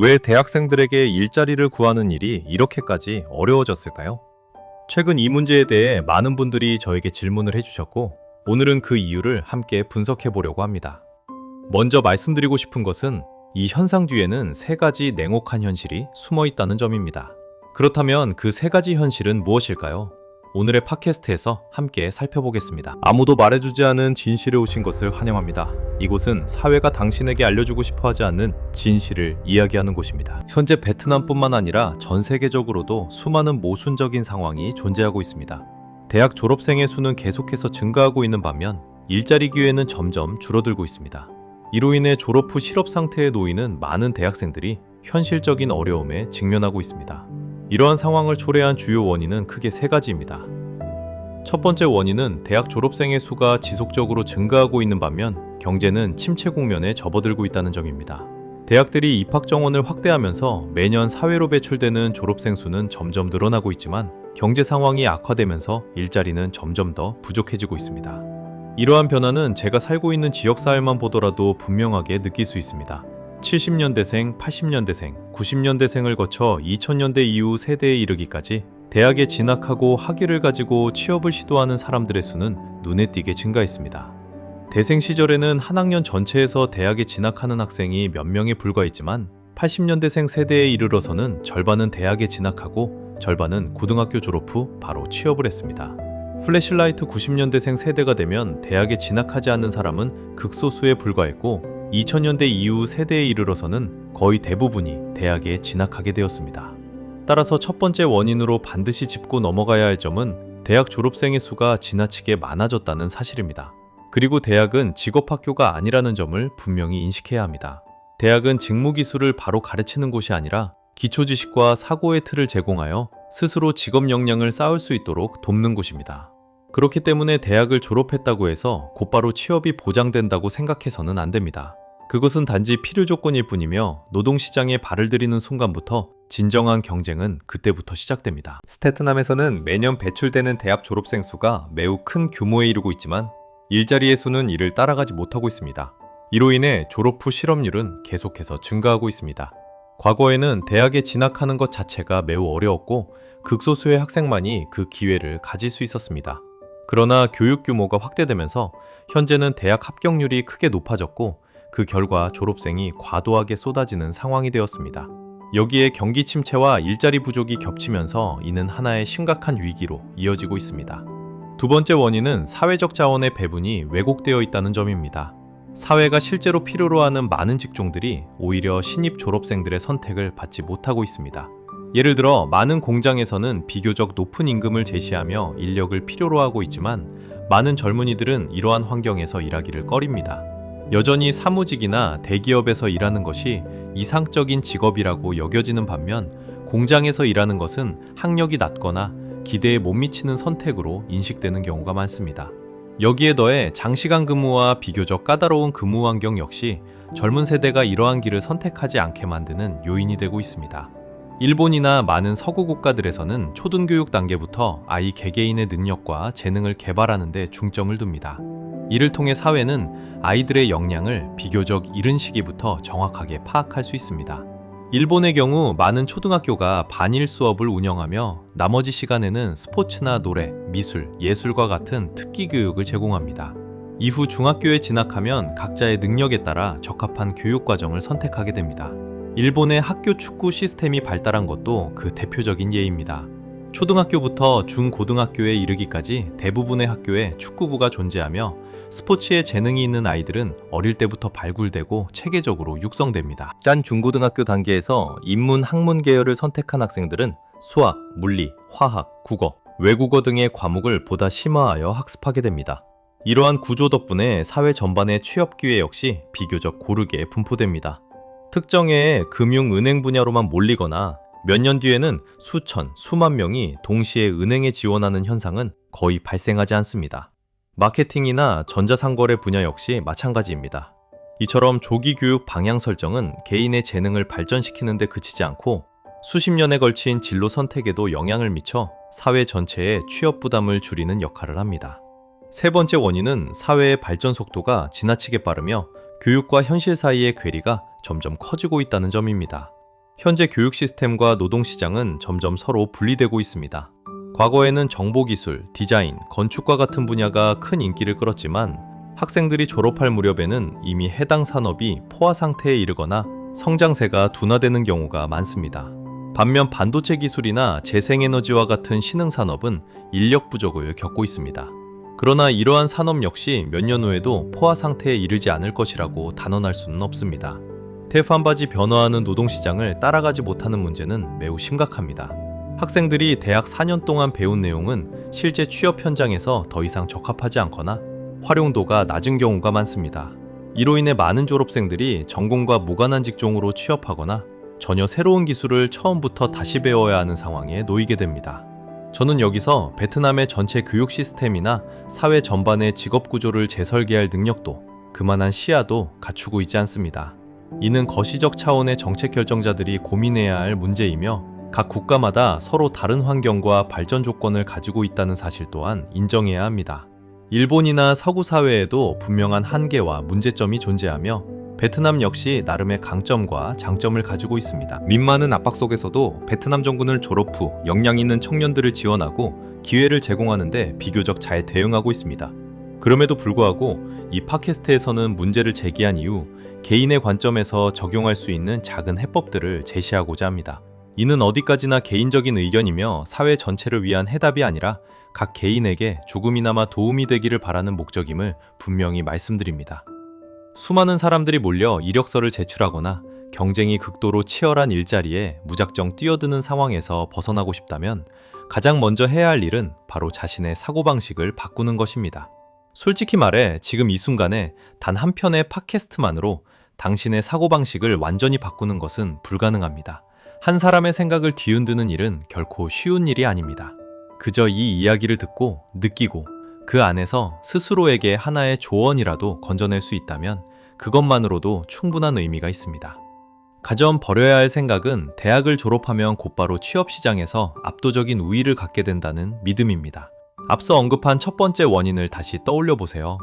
왜 대학생들에게 일자리를 구하는 일이 이렇게까지 어려워졌을까요? 최근 이 문제에 대해 많은 분들이 저에게 질문을 해주셨고, 오늘은 그 이유를 함께 분석해 보려고 합니다. 먼저 말씀드리고 싶은 것은 이 현상 뒤에는 세 가지 냉혹한 현실이 숨어 있다는 점입니다. 그렇다면 그 세 가지 현실은 무엇일까요? 오늘의 팟캐스트에서 함께 살펴보겠습니다. 아무도 말해주지 않은 진실에 오신 것을 환영합니다. 이곳은 사회가 당신에게 알려주고 싶어 하지 않는 진실을 이야기하는 곳입니다. 현재 베트남뿐만 아니라 전 세계적으로도 수많은 모순적인 상황이 존재하고 있습니다. 대학 졸업생의 수는 계속해서 증가하고 있는 반면 일자리 기회는 점점 줄어들고 있습니다. 이로 인해 졸업 후 실업 상태에 놓이는 많은 대학생들이 현실적인 어려움에 직면하고 있습니다. 이러한 상황을 초래한 주요 원인은 크게 세 가지입니다. 첫 번째 원인은 대학 졸업생의 수가 지속적으로 증가하고 있는 반면 경제는 침체 국면에 접어들고 있다는 점입니다. 대학들이 입학 정원을 확대하면서 매년 사회로 배출되는 졸업생 수는 점점 늘어나고 있지만 경제 상황이 악화되면서 일자리는 점점 더 부족해지고 있습니다. 이러한 변화는 제가 살고 있는 지역사회만 보더라도 분명하게 느낄 수 있습니다. 70년대생, 80년대생, 90년대생을 거쳐 2000년대 이후 세대에 이르기까지 대학에 진학하고 학위를 가지고 취업을 시도하는 사람들의 수는 눈에 띄게 증가했습니다. 대생 시절에는 한 학년 전체에서 대학에 진학하는 학생이 몇 명에 불과했지만 80년대생 세대에 이르러서는 절반은 대학에 진학하고 절반은 고등학교 졸업 후 바로 취업을 했습니다. 플래시라이트 90년대생 세대가 되면 대학에 진학하지 않는 사람은 극소수에 불과했고 2000년대 이후 세대에 이르러서는 거의 대부분이 대학에 진학하게 되었습니다. 따라서 첫 번째 원인으로 반드시 짚고 넘어가야 할 점은 대학 졸업생의 수가 지나치게 많아졌다는 사실입니다. 그리고 대학은 직업학교가 아니라는 점을 분명히 인식해야 합니다. 대학은 직무기술을 바로 가르치는 곳이 아니라 기초지식과 사고의 틀을 제공하여 스스로 직업 역량을 쌓을 수 있도록 돕는 곳입니다. 그렇기 때문에 대학을 졸업했다고 해서 곧바로 취업이 보장된다고 생각해서는 안 됩니다. 그것은 단지 필요 조건일 뿐이며 노동시장에 발을 들이는 순간부터 진정한 경쟁은 그때부터 시작됩니다. 스태트남에서는 매년 배출되는 대학 졸업생 수가 매우 큰 규모에 이르고 있지만 일자리의 수는 이를 따라가지 못하고 있습니다. 이로 인해 졸업 후 실업률은 계속해서 증가하고 있습니다. 과거에는 대학에 진학하는 것 자체가 매우 어려웠고 극소수의 학생만이 그 기회를 가질 수 있었습니다. 그러나 교육 규모가 확대되면서 현재는 대학 합격률이 크게 높아졌고 그 결과 졸업생이 과도하게 쏟아지는 상황이 되었습니다. 여기에 경기 침체와 일자리 부족이 겹치면서 이는 하나의 심각한 위기로 이어지고 있습니다. 두 번째 원인은 사회적 자원의 배분이 왜곡되어 있다는 점입니다. 사회가 실제로 필요로 하는 많은 직종들이 오히려 신입 졸업생들의 선택을 받지 못하고 있습니다. 예를 들어 많은 공장에서는 비교적 높은 임금을 제시하며 인력을 필요로 하고 있지만 많은 젊은이들은 이러한 환경에서 일하기를 꺼립니다. 여전히 사무직이나 대기업에서 일하는 것이 이상적인 직업이라고 여겨지는 반면 공장에서 일하는 것은 학력이 낮거나 기대에 못 미치는 선택으로 인식되는 경우가 많습니다. 여기에 더해 장시간 근무와 비교적 까다로운 근무 환경 역시 젊은 세대가 이러한 길을 선택하지 않게 만드는 요인이 되고 있습니다. 일본이나 많은 서구 국가들에서는 초등교육 단계부터 아이 개개인의 능력과 재능을 개발하는 데 중점을 둡니다. 이를 통해 사회는 아이들의 역량을 비교적 이른 시기부터 정확하게 파악할 수 있습니다. 일본의 경우 많은 초등학교가 반일 수업을 운영하며 나머지 시간에는 스포츠나 노래, 미술, 예술과 같은 특기 교육을 제공합니다. 이후 중학교에 진학하면 각자의 능력에 따라 적합한 교육 과정을 선택하게 됩니다. 일본의 학교 축구 시스템이 발달한 것도 그 대표적인 예입니다. 초등학교부터 중고등학교에 이르기까지 대부분의 학교에 축구부가 존재하며 스포츠에 재능이 있는 아이들은 어릴 때부터 발굴되고 체계적으로 육성됩니다. 짠 중고등학교 단계에서 인문 학문 계열을 선택한 학생들은 수학, 물리, 화학, 국어, 외국어 등의 과목을 보다 심화하여 학습하게 됩니다. 이러한 구조 덕분에 사회 전반의 취업 기회 역시 비교적 고르게 분포됩니다. 특정의 금융, 은행 분야로만 몰리거나 몇 년 뒤에는 수천, 수만 명이 동시에 은행에 지원하는 현상은 거의 발생하지 않습니다. 마케팅이나 전자상거래 분야 역시 마찬가지입니다. 이처럼 조기 교육 방향 설정은 개인의 재능을 발전시키는 데 그치지 않고 수십 년에 걸친 진로 선택에도 영향을 미쳐 사회 전체의 취업 부담을 줄이는 역할을 합니다. 세 번째 원인은 사회의 발전 속도가 지나치게 빠르며 교육과 현실 사이의 괴리가 점점 커지고 있다는 점입니다. 현재 교육 시스템과 노동 시장은 점점 서로 분리되고 있습니다. 과거에는 정보기술, 디자인, 건축과 같은 분야가 큰 인기를 끌었지만 학생들이 졸업할 무렵에는 이미 해당 산업이 포화 상태에 이르거나 성장세가 둔화되는 경우가 많습니다. 반면 반도체 기술이나 재생에너지와 같은 신흥산업은 인력 부족을 겪고 있습니다. 그러나 이러한 산업 역시 몇 년 후에도 포화 상태에 이르지 않을 것이라고 단언할 수는 없습니다. 태반바지 변화하는 노동시장을 따라가지 못하는 문제는 매우 심각합니다. 학생들이 대학 4년 동안 배운 내용은 실제 취업 현장에서 더 이상 적합하지 않거나 활용도가 낮은 경우가 많습니다. 이로 인해 많은 졸업생들이 전공과 무관한 직종으로 취업하거나 전혀 새로운 기술을 처음부터 다시 배워야 하는 상황에 놓이게 됩니다. 저는 여기서 베트남의 전체 교육 시스템이나 사회 전반의 직업 구조를 재설계할 능력도, 그만한 시야도 갖추고 있지 않습니다. 이는 거시적 차원의 정책 결정자들이 고민해야 할 문제이며 각 국가마다 서로 다른 환경과 발전 조건을 가지고 있다는 사실 또한 인정해야 합니다. 일본이나 서구 사회에도 분명한 한계와 문제점이 존재하며 베트남 역시 나름의 강점과 장점을 가지고 있습니다. 민많은 압박 속에서도 베트남 정부는 졸업 후 역량 있는 청년들을 지원하고 기회를 제공하는 데 비교적 잘 대응하고 있습니다. 그럼에도 불구하고 이 팟캐스트에서는 문제를 제기한 이후 개인의 관점에서 적용할 수 있는 작은 해법들을 제시하고자 합니다. 이는 어디까지나 개인적인 의견이며 사회 전체를 위한 해답이 아니라 각 개인에게 조금이나마 도움이 되기를 바라는 목적임을 분명히 말씀드립니다. 수많은 사람들이 몰려 이력서를 제출하거나 경쟁이 극도로 치열한 일자리에 무작정 뛰어드는 상황에서 벗어나고 싶다면 가장 먼저 해야 할 일은 바로 자신의 사고방식을 바꾸는 것입니다. 솔직히 말해 지금 이 순간에 단 한 편의 팟캐스트만으로 당신의 사고방식을 완전히 바꾸는 것은 불가능합니다. 한 사람의 생각을 뒤흔드는 일은 결코 쉬운 일이 아닙니다. 그저 이 이야기를 듣고 느끼고 그 안에서 스스로에게 하나의 조언이라도 건져낼 수 있다면 그것만으로도 충분한 의미가 있습니다. 가점 버려야 할 생각은 대학을 졸업하면 곧바로 취업시장에서 압도적인 우위를 갖게 된다는 믿음입니다. 앞서 언급한 첫 번째 원인을 다시 떠올려 보세요.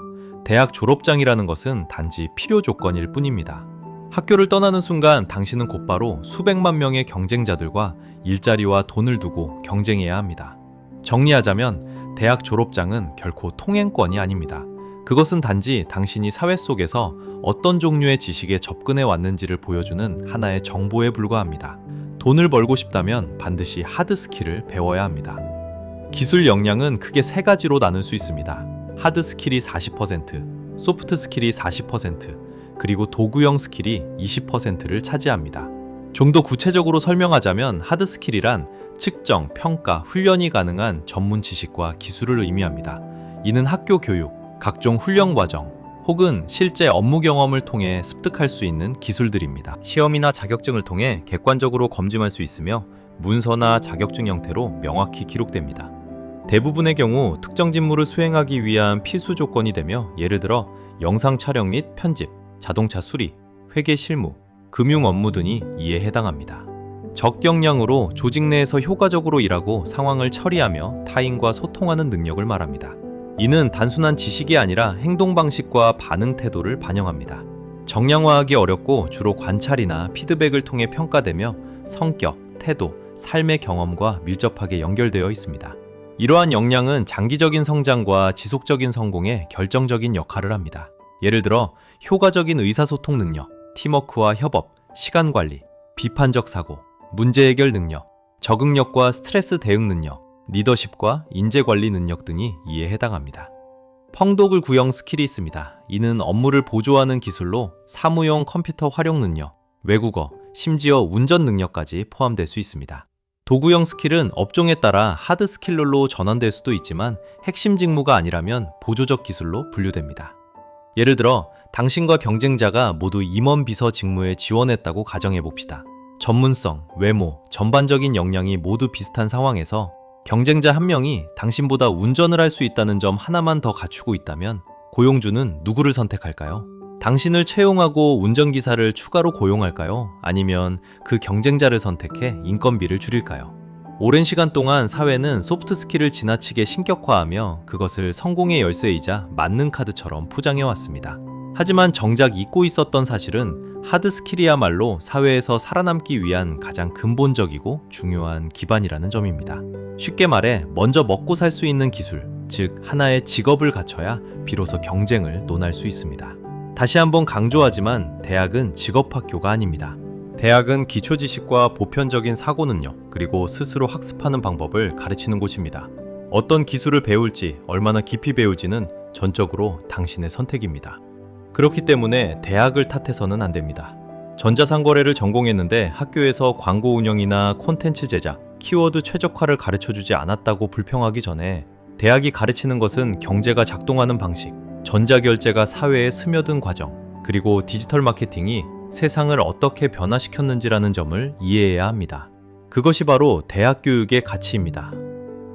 대학 졸업장이라는 것은 단지 필요 조건일 뿐입니다. 학교를 떠나는 순간 당신은 곧바로 수백만 명의 경쟁자들과 일자리와 돈을 두고 경쟁해야 합니다. 정리하자면 대학 졸업장은 결코 통행권이 아닙니다. 그것은 단지 당신이 사회 속에서 어떤 종류의 지식에 접근해 왔는지를 보여주는 하나의 정보에 불과합니다. 돈을 벌고 싶다면 반드시 하드 스킬을 배워야 합니다. 기술 역량은 크게 세 가지로 나눌 수 있습니다. 하드 스킬이 40%, 소프트 스킬이 40%, 그리고 도구형 스킬이 20%를 차지합니다. 좀 더 구체적으로 설명하자면 하드 스킬이란 측정, 평가, 훈련이 가능한 전문 지식과 기술을 의미합니다. 이는 학교 교육, 각종 훈련 과정, 혹은 실제 업무 경험을 통해 습득할 수 있는 기술들입니다. 시험이나 자격증을 통해 객관적으로 검증할 수 있으며 문서나 자격증 형태로 명확히 기록됩니다. 대부분의 경우 특정 직무를 수행하기 위한 필수 조건이 되며 예를 들어 영상 촬영 및 편집, 자동차 수리, 회계 실무, 금융 업무 등이 이에 해당합니다. 적역량으로 조직 내에서 효과적으로 일하고 상황을 처리하며 타인과 소통하는 능력을 말합니다. 이는 단순한 지식이 아니라 행동 방식과 반응 태도를 반영합니다. 정량화하기 어렵고 주로 관찰이나 피드백을 통해 평가되며 성격, 태도, 삶의 경험과 밀접하게 연결되어 있습니다. 이러한 역량은 장기적인 성장과 지속적인 성공에 결정적인 역할을 합니다. 예를 들어 효과적인 의사소통 능력, 팀워크와 협업, 시간 관리, 비판적 사고, 문제 해결 능력, 적응력과 스트레스 대응 능력, 리더십과 인재 관리 능력 등이 이에 해당합니다. 펑도글 구형 스킬이 있습니다. 이는 업무를 보조하는 기술로 사무용 컴퓨터 활용 능력, 외국어, 심지어 운전 능력까지 포함될 수 있습니다. 도구형 스킬은 업종에 따라 하드 스킬로 전환될 수도 있지만 핵심 직무가 아니라면 보조적 기술로 분류됩니다. 예를 들어 당신과 경쟁자가 모두 임원 비서 직무에 지원했다고 가정해 봅시다. 전문성, 외모, 전반적인 역량이 모두 비슷한 상황에서 경쟁자 한 명이 당신보다 운전을 할 수 있다는 점 하나만 더 갖추고 있다면 고용주는 누구를 선택할까요? 당신을 채용하고 운전기사를 추가로 고용할까요? 아니면 그 경쟁자를 선택해 인건비를 줄일까요? 오랜 시간 동안 사회는 소프트 스킬을 지나치게 신격화하며 그것을 성공의 열쇠이자 만능 카드처럼 포장해왔습니다. 하지만 정작 잊고 있었던 사실은 하드 스킬이야말로 사회에서 살아남기 위한 가장 근본적이고 중요한 기반이라는 점입니다. 쉽게 말해 먼저 먹고 살 수 있는 기술, 즉 하나의 직업을 갖춰야 비로소 경쟁을 논할 수 있습니다. 다시 한번 강조하지만 대학은 직업학교가 아닙니다. 대학은 기초 지식과 보편적인 사고 능력, 그리고 스스로 학습하는 방법을 가르치는 곳입니다. 어떤 기술을 배울지, 얼마나 깊이 배울지는 전적으로 당신의 선택입니다. 그렇기 때문에 대학을 탓해서는 안 됩니다. 전자상거래를 전공했는데 학교에서 광고 운영이나 콘텐츠 제작, 키워드 최적화를 가르쳐주지 않았다고 불평하기 전에 대학이 가르치는 것은 경제가 작동하는 방식, 전자결제가 사회에 스며든 과정, 그리고 디지털 마케팅이 세상을 어떻게 변화시켰는지라는 점을 이해해야 합니다. 그것이 바로 대학 교육의 가치입니다.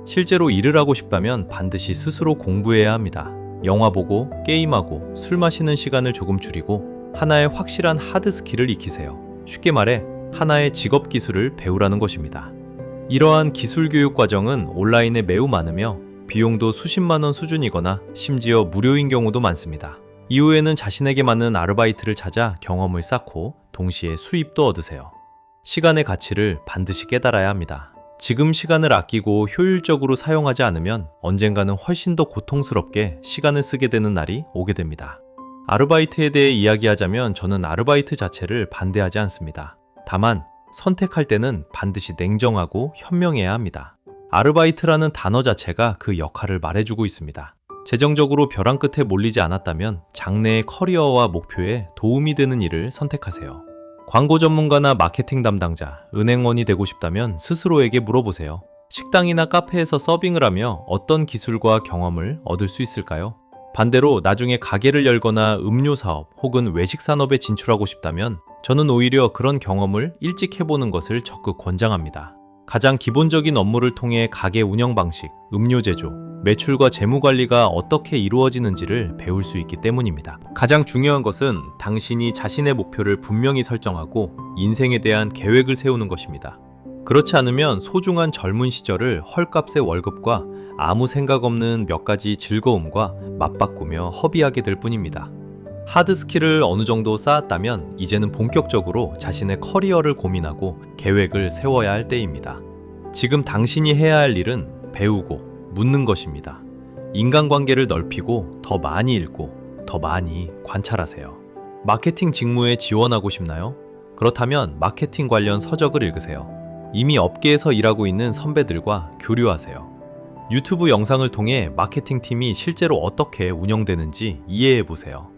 실제로 일을 하고 싶다면 반드시 스스로 공부해야 합니다. 영화 보고, 게임하고, 술 마시는 시간을 조금 줄이고 하나의 확실한 하드 스킬을 익히세요. 쉽게 말해 하나의 직업 기술을 배우라는 것입니다. 이러한 기술 교육 과정은 온라인에 매우 많으며 비용도 수십만 원 수준이거나 심지어 무료인 경우도 많습니다. 이후에는 자신에게 맞는 아르바이트를 찾아 경험을 쌓고 동시에 수입도 얻으세요. 시간의 가치를 반드시 깨달아야 합니다. 지금 시간을 아끼고 효율적으로 사용하지 않으면 언젠가는 훨씬 더 고통스럽게 시간을 쓰게 되는 날이 오게 됩니다. 아르바이트에 대해 이야기하자면 저는 아르바이트 자체를 반대하지 않습니다. 다만 선택할 때는 반드시 냉정하고 현명해야 합니다. 아르바이트라는 단어 자체가 그 역할을 말해주고 있습니다. 재정적으로 벼랑 끝에 몰리지 않았다면 장래의 커리어와 목표에 도움이 되는 일을 선택하세요. 광고 전문가나 마케팅 담당자, 은행원이 되고 싶다면 스스로에게 물어보세요. 식당이나 카페에서 서빙을 하며 어떤 기술과 경험을 얻을 수 있을까요? 반대로 나중에 가게를 열거나 음료 사업 혹은 외식 산업에 진출하고 싶다면 저는 오히려 그런 경험을 일찍 해보는 것을 적극 권장합니다. 가장 기본적인 업무를 통해 가게 운영 방식, 음료 제조, 매출과 재무 관리가 어떻게 이루어지는지를 배울 수 있기 때문입니다. 가장 중요한 것은 당신이 자신의 목표를 분명히 설정하고 인생에 대한 계획을 세우는 것입니다. 그렇지 않으면 소중한 젊은 시절을 헐값의 월급과 아무 생각 없는 몇 가지 즐거움과 맞바꾸며 허비하게 될 뿐입니다. 하드 스킬을 어느 정도 쌓았다면 이제는 본격적으로 자신의 커리어를 고민하고 계획을 세워야 할 때입니다. 지금 당신이 해야 할 일은 배우고 묻는 것입니다. 인간관계를 넓히고 더 많이 읽고 더 많이 관찰하세요. 마케팅 직무에 지원하고 싶나요? 그렇다면 마케팅 관련 서적을 읽으세요. 이미 업계에서 일하고 있는 선배들과 교류하세요. 유튜브 영상을 통해 마케팅 팀이 실제로 어떻게 운영되는지 이해해보세요.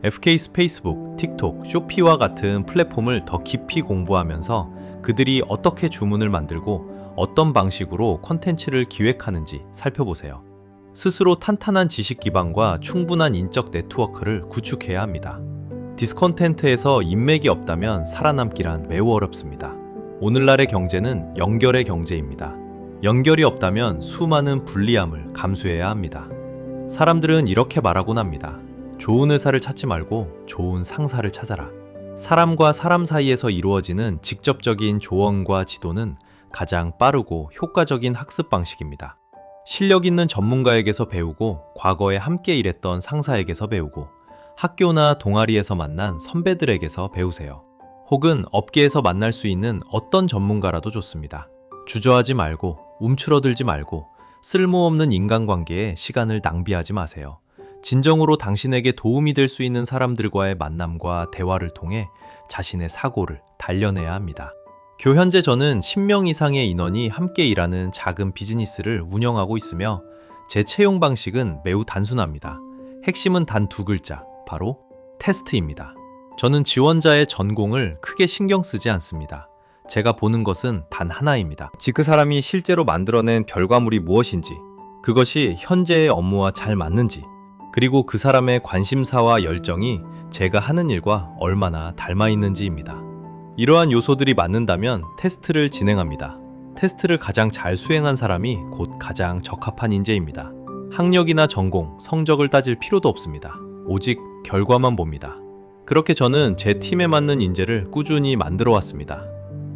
FK 페이스북, 틱톡, 쇼피와 같은 플랫폼을 더 깊이 공부하면서 그들이 어떻게 주문을 만들고 어떤 방식으로 콘텐츠를 기획하는지 살펴보세요. 스스로 탄탄한 지식 기반과 충분한 인적 네트워크를 구축해야 합니다. 디스컨텐트에서 인맥이 없다면 살아남기란 매우 어렵습니다. 오늘날의 경제는 연결의 경제입니다. 연결이 없다면 수많은 불리함을 감수해야 합니다. 사람들은 이렇게 말하곤 합니다. 좋은 회사를 찾지 말고 좋은 상사를 찾아라. 사람과 사람 사이에서 이루어지는 직접적인 조언과 지도는 가장 빠르고 효과적인 학습 방식입니다. 실력 있는 전문가에게서 배우고 과거에 함께 일했던 상사에게서 배우고 학교나 동아리에서 만난 선배들에게서 배우세요. 혹은 업계에서 만날 수 있는 어떤 전문가라도 좋습니다. 주저하지 말고 움츠러들지 말고 쓸모없는 인간관계에 시간을 낭비하지 마세요. 진정으로 당신에게 도움이 될 수 있는 사람들과의 만남과 대화를 통해 자신의 사고를 단련해야 합니다. 현재 저는 10명 이상의 인원이 함께 일하는 작은 비즈니스를 운영하고 있으며 제 채용 방식은 매우 단순합니다. 핵심은 단 두 글자, 바로 테스트입니다. 저는 지원자의 전공을 크게 신경 쓰지 않습니다. 제가 보는 것은 단 하나입니다. 즉 그 사람이 실제로 만들어낸 결과물이 무엇인지, 그것이 현재의 업무와 잘 맞는지, 그리고 그 사람의 관심사와 열정이 제가 하는 일과 얼마나 닮아 있는지입니다. 이러한 요소들이 맞는다면 테스트를 진행합니다. 테스트를 가장 잘 수행한 사람이 곧 가장 적합한 인재입니다. 학력이나 전공, 성적을 따질 필요도 없습니다. 오직 결과만 봅니다. 그렇게 저는 제 팀에 맞는 인재를 꾸준히 만들어 왔습니다.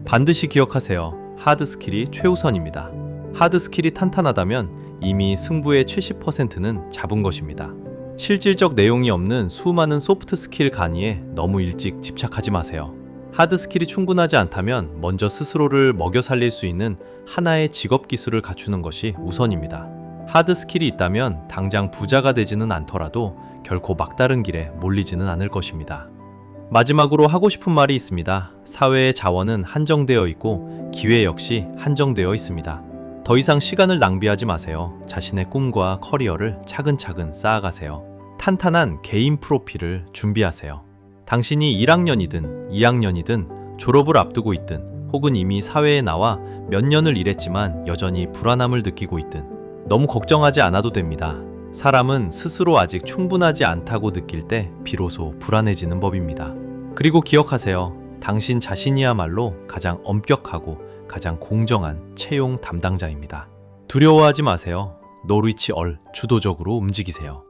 반드시 기억하세요. 하드 스킬이 최우선입니다. 하드 스킬이 탄탄하다면 이미 승부의 70%는 잡은 것입니다. 실질적 내용이 없는 수많은 소프트 스킬 강의에 너무 일찍 집착하지 마세요. 하드 스킬이 충분하지 않다면 먼저 스스로를 먹여 살릴 수 있는 하나의 직업 기술을 갖추는 것이 우선입니다. 하드 스킬이 있다면 당장 부자가 되지는 않더라도 결코 막다른 길에 몰리지는 않을 것입니다. 마지막으로 하고 싶은 말이 있습니다. 사회의 자원은 한정되어 있고 기회 역시 한정되어 있습니다. 더 이상 시간을 낭비하지 마세요. 자신의 꿈과 커리어를 차근차근 쌓아가세요. 탄탄한 개인 프로필을 준비하세요. 당신이 1학년이든 2학년이든 졸업을 앞두고 있든 혹은 이미 사회에 나와 몇 년을 일했지만 여전히 불안함을 느끼고 있든 너무 걱정하지 않아도 됩니다. 사람은 스스로 아직 충분하지 않다고 느낄 때 비로소 불안해지는 법입니다. 그리고 기억하세요. 당신 자신이야말로 가장 엄격하고 가장 공정한 채용 담당자입니다. 두려워하지 마세요. No reach all, 주도적으로 움직이세요.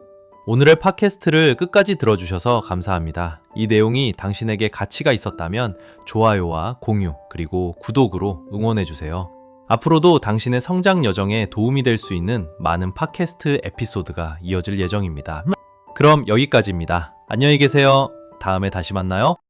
오늘의 팟캐스트를 끝까지 들어주셔서 감사합니다. 이 내용이 당신에게 가치가 있었다면 좋아요와 공유 그리고 구독으로 응원해주세요. 앞으로도 당신의 성장 여정에 도움이 될 수 있는 많은 팟캐스트 에피소드가 이어질 예정입니다. 그럼 여기까지입니다. 안녕히 계세요. 다음에 다시 만나요.